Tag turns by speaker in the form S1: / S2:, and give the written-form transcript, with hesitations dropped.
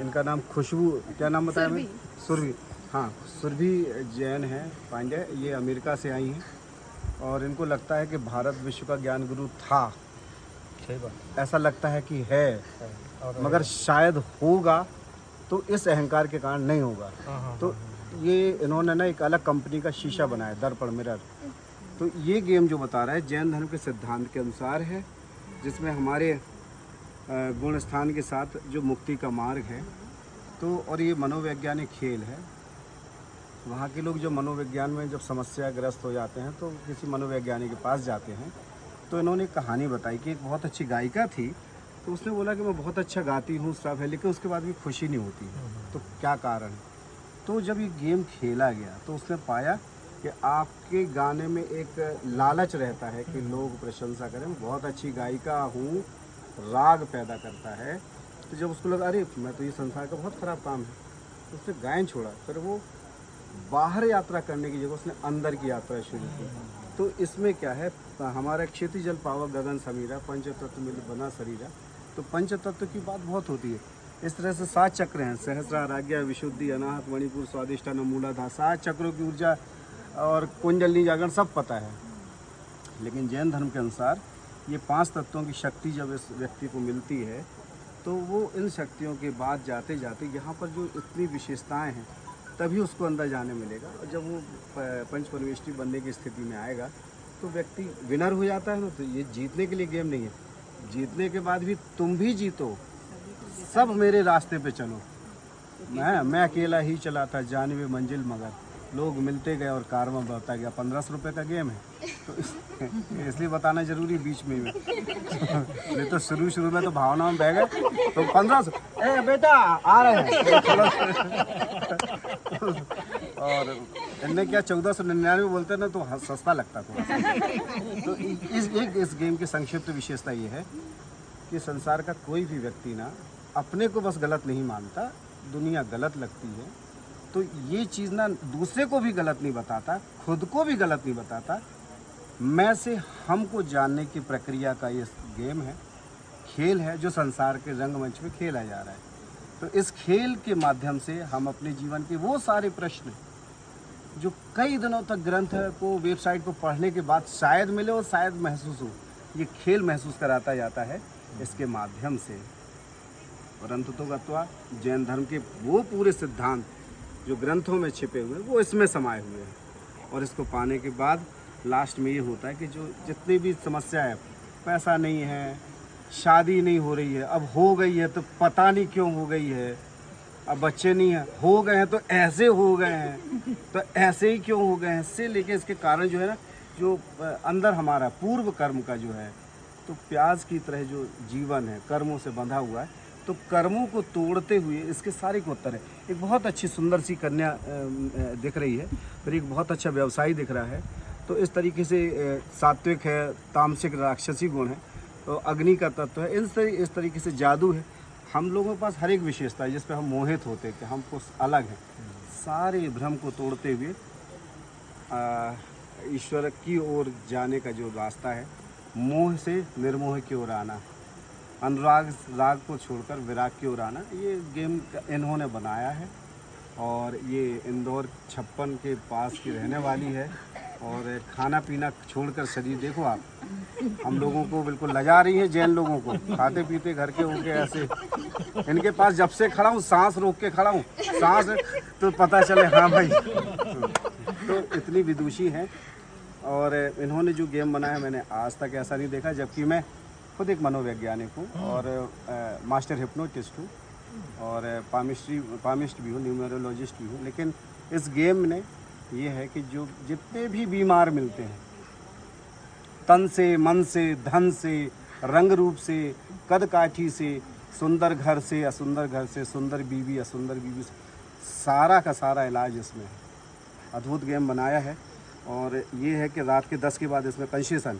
S1: इनका नाम खुशबू, क्या नाम बताया मैं? सुरभि। हाँ, सुरभि जैन है पांडे। ये अमेरिका से आई हैं और इनको लगता है कि भारत विश्व का ज्ञान गुरु था।
S2: सही बात
S1: ऐसा लगता है कि है,
S2: और
S1: मगर शायद होगा तो इस अहंकार के कारण नहीं होगा। तो ये इन्होंने ना एक अलग कंपनी का शीशा बनाया, दर्पण मिरर। तो ये गेम जो बता रहा है जैन धर्म के सिद्धांत के अनुसार है, जिसमें हमारे गुण स्थान के साथ जो मुक्ति का मार्ग है। तो और ये मनोवैज्ञानिक खेल है। वहाँ के लोग जो मनोविज्ञान में जब समस्याग्रस्त हो जाते हैं तो किसी मनोवैज्ञानिक के पास जाते हैं। तो इन्होंने एक कहानी बताई कि एक बहुत अच्छी गायिका थी, तो उसने बोला कि मैं बहुत अच्छा गाती हूँ, सब है, लेकिन उसके बाद भी खुशी नहीं होती है। तो क्या कारण है? तो जब ये गेम खेला गया तो उसने पाया कि आपके गाने में एक लालच रहता है कि लोग प्रशंसा करें, मैं बहुत अच्छी गायिका हूँ, राग पैदा करता है। तो जब उसको लगा अरे मैं तो ये संसार का बहुत ख़राब काम है, तो उसने गायन छोड़ा। फिर वो बाहर यात्रा करने की जगह उसने अंदर की यात्रा शुरू की। तो इसमें क्या है, हमारा क्षिति जल पावक गगन समीरा, पंच तत्व मिल बना शरीरा। तो पंच तत्व की बात बहुत होती है। इस तरह से 7 चक्र हैं, सहस्रार, आज्ञा, विशुद्धि, अनाहत, मणिपुर, स्वादिष्टान, मूलाधार। 7 चक्रों की ऊर्जा और कुंडली जागरण सब पता है। लेकिन जैन धर्म के अनुसार ये 5 तत्वों की शक्ति जब इस व्यक्ति को मिलती है तो वो इन शक्तियों के बाद जाते जाते यहाँ पर जो इतनी विशेषताएं हैं तभी उसको अंदर जाने मिलेगा। और जब वो पंच परमेष्ठी बनने की स्थिति में आएगा तो व्यक्ति विनर हो जाता है ना। तो ये जीतने के लिए गेम नहीं है, जीतने के बाद भी तुम भी जीतो, सब मेरे रास्ते पे चलो। मैं अकेला ही चला था जानवे मंजिल, मगर लोग मिलते गए और कारवा बढ़ता गया। 1500 रुपये का गेम है, तो इसलिए बताना जरूरी बीच में नहीं तो शुरू में तो भावनाओं में बह गए। तो 1500 बेटा आ रहे हैं और इनने क्या 1499 बोलते हैं ना, तो सस्ता लगता थोड़ा सा। तो इस गेम की संक्षिप्त विशेषता ये है कि संसार का कोई भी व्यक्ति ना अपने को बस गलत नहीं मानता, दुनिया गलत लगती है। तो ये चीज़ ना दूसरे को भी गलत नहीं बताता, खुद को भी गलत नहीं बताता। मैं से हमको जानने की प्रक्रिया का ये गेम है, खेल है, जो संसार के रंगमंच पे खेला जा रहा है। तो इस खेल के माध्यम से हम अपने जीवन के वो सारे प्रश्न जो कई दिनों तक ग्रंथ को, वेबसाइट को पढ़ने के बाद शायद मिले और शायद महसूस हो, ये खेल महसूस कराता जाता है इसके माध्यम से। परंतु तो गत्वा जैन धर्म के वो पूरे सिद्धांत जो ग्रंथों में छिपे हुए वो इसमें समाये हुए हैं। और इसको पाने के बाद लास्ट में ये होता है कि जो जितनी भी समस्या है, पैसा नहीं है, शादी नहीं हो रही है, अब हो गई है तो पता नहीं क्यों हो गई है, अब बच्चे नहीं हैं, हो गए हैं तो ऐसे हो गए हैं, तो ऐसे ही क्यों हो गए हैं, इससे लेके इसके कारण जो है ना, जो अंदर हमारा पूर्व कर्म का जो है, तो प्याज की तरह जो जीवन है कर्मों से बंधा हुआ है। तो कर्मों को तोड़ते हुए इसके सारे को उत्तर है। एक बहुत अच्छी सुंदर सी कन्या दिख रही है, फिर एक बहुत अच्छा व्यवसायी दिख रहा है। तो इस तरीके से सात्विक है, तामसिक राक्षसी गुण है, तो अग्नि का तत्व है। इस तरीके से जादू है। हम लोगों के पास हर एक विशेषता है जिस पर हम मोहित होते हैं कि हम कुछ अलग हैं। सारे भ्रम को तोड़ते हुए ईश्वर की ओर जाने का जो रास्ता है, मोह से निर्मोह की ओर आना, अनुराग राग को छोड़कर विराग की ओर आना, ये गेम इन्होंने बनाया है। और ये इंदौर 56 के पास की रहने वाली है। और खाना पीना छोड़कर शरीर देखो आप, हम लोगों को बिल्कुल लजा रही है। जैन लोगों को खाते पीते घर के होके ऐसे, इनके पास जब से खड़ा हूँ सांस रोक के खड़ा हूँ, सांस तो पता चले हाँ भाई। तो इतनी विदुषी हैं। और इन्होंने जो गेम बनाया मैंने आज तक ऐसा नहीं देखा, जबकि मैं खुद एक मनोवैज्ञानिक हूँ और मास्टर हिप्नोटिस्ट हूँ और पामिस्ट भी हूँ, न्यूमरोलॉजिस्ट भी हूँ। लेकिन इस गेम ने ये है कि जो जितने भी बीमार मिलते हैं, तन से, मन से, धन से, रंग रूप से, कद काठी से, सुंदर घर से, असुंदर घर से, सुंदर बीवी, असुंदर बीवी से, सारा का सारा इलाज इसमें है। अद्भुत गेम बनाया है। और ये है कि रात के 10 के बाद इसमें कंसेशन है।